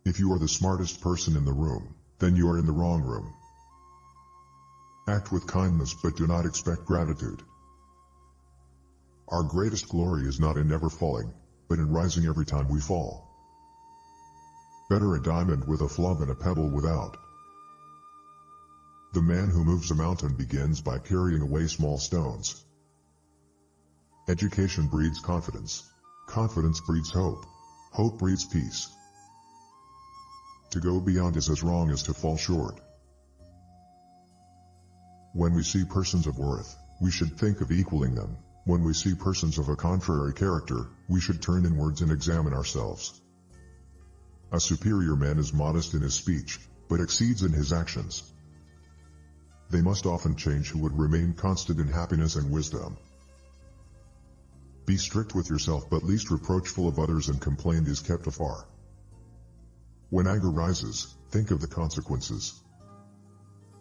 If you are the smartest person in the room, then you are in the wrong room. Act with kindness but do not expect gratitude. Our greatest glory is not in never falling, but in rising every time we fall. Better a diamond with a flaw than a pebble without. The man who moves a mountain begins by carrying away small stones. Education breeds confidence. Confidence breeds hope. Hope breeds peace. To go beyond is as wrong as to fall short. When we see persons of worth, we should think of equaling them. When we see persons of a contrary character, we should turn inwards and examine ourselves. A superior man is modest in his speech, but exceeds in his actions. They must often change who would remain constant in happiness and wisdom. Be strict with yourself but least reproachful of others, and complaint is kept afar. When anger rises, think of the consequences.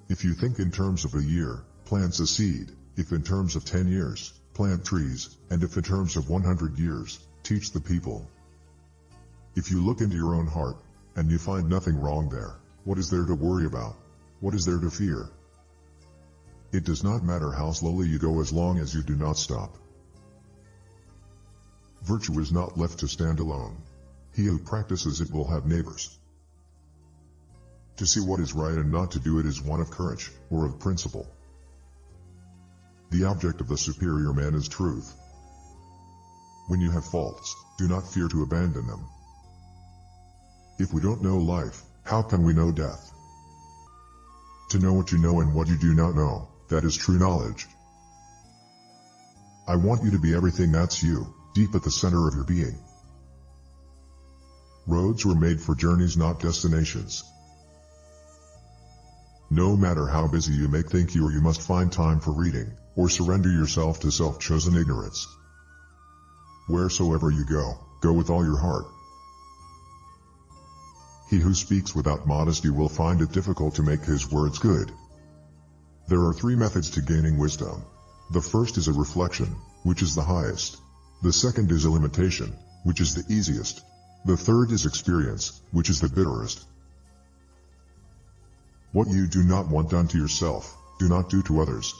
If you think in terms of a year, plant a seed. If in terms of 10 years, plant trees, and if in terms of 100 years, teach the people. If you look into your own heart, and you find nothing wrong there, what is there to worry about? What is there to fear? It does not matter how slowly you go as long as you do not stop. Virtue is not left to stand alone. He who practices it will have neighbors. To see what is right and not to do it is one of courage, or of principle. The object of the superior man is truth. When you have faults, do not fear to abandon them. If we don't know life, how can we know death? To know what you know and what you do not know, that is true knowledge. I want you to be everything that's you, deep at the center of your being. Roads were made for journeys, not destinations. No matter how busy you may think you are, you must find time for reading, or surrender yourself to self-chosen ignorance. Wheresoever you go, go with all your heart. He who speaks without modesty will find it difficult to make his words good. There are 3 methods to gaining wisdom. The first is a reflection, which is the highest. The second is a limitation, which is the easiest. The third is experience, which is the bitterest. What you do not want done to yourself, do not do to others.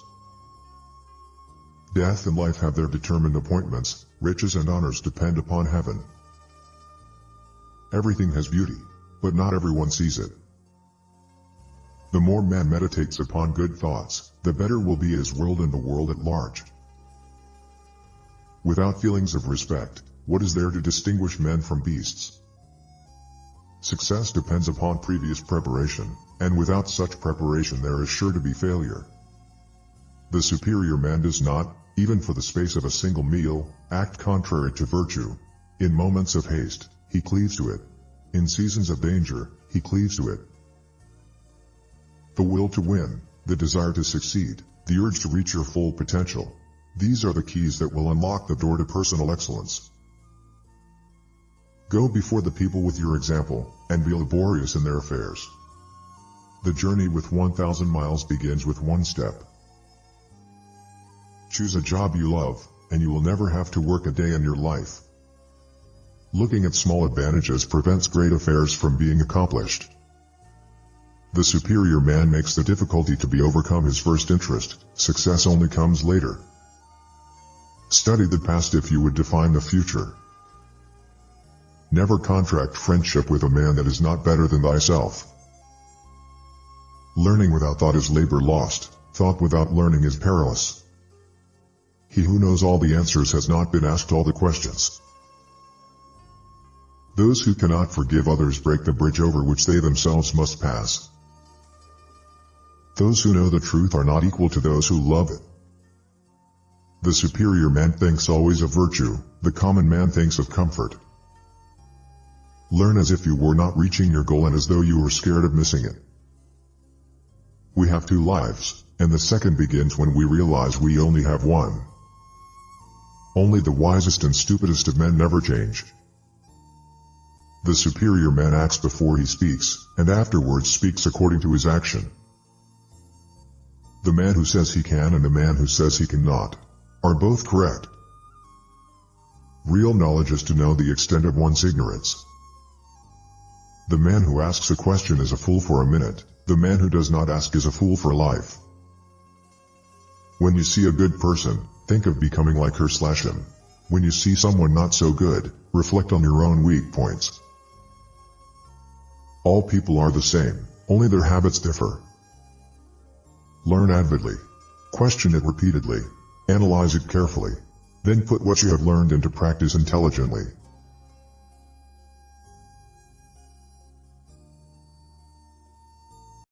Death and life have their determined appointments, riches and honors depend upon heaven. Everything has beauty, but not everyone sees it. The more man meditates upon good thoughts, the better will be his world and the world at large. Without feelings of respect, what is there to distinguish men from beasts? Success depends upon previous preparation, and without such preparation there is sure to be failure. The superior man does not, even for the space of a single meal, act contrary to virtue. In moments of haste, he cleaves to it. In seasons of danger, he cleaves to it. The will to win, the desire to succeed, the urge to reach your full potential. These are the keys that will unlock the door to personal excellence. Go before the people with your example, and be laborious in their affairs. The journey with 1,000 miles begins with 1 step. Choose a job you love, and you will never have to work a day in your life. Looking at small advantages prevents great affairs from being accomplished. The superior man makes the difficulty to be overcome his first interest. Success only comes later. Study the past if you would define the future. Never contract friendship with a man that is not better than thyself. Learning without thought is labor lost. Thought without learning is perilous. He who knows all the answers has not been asked all the questions. Those who cannot forgive others break the bridge over which they themselves must pass. Those who know the truth are not equal to those who love it. The superior man thinks always of virtue, the common man thinks of comfort. Learn as if you were not reaching your goal and as though you were scared of missing it. We have 2 lives, and the second begins when we realize we only have one. Only the wisest and stupidest of men never change. The superior man acts before he speaks, and afterwards speaks according to his action. The man who says he can and the man who says he cannot are both correct. Real knowledge is to know the extent of one's ignorance. The man who asks a question is a fool for a minute. The man who does not ask is a fool for life. When you see a good person, think of becoming like her/him. When you see someone not so good, reflect on your own weak points. All people are the same, only their habits differ. Learn avidly. Question it repeatedly. Analyze it carefully. Then put what you have learned into practice intelligently.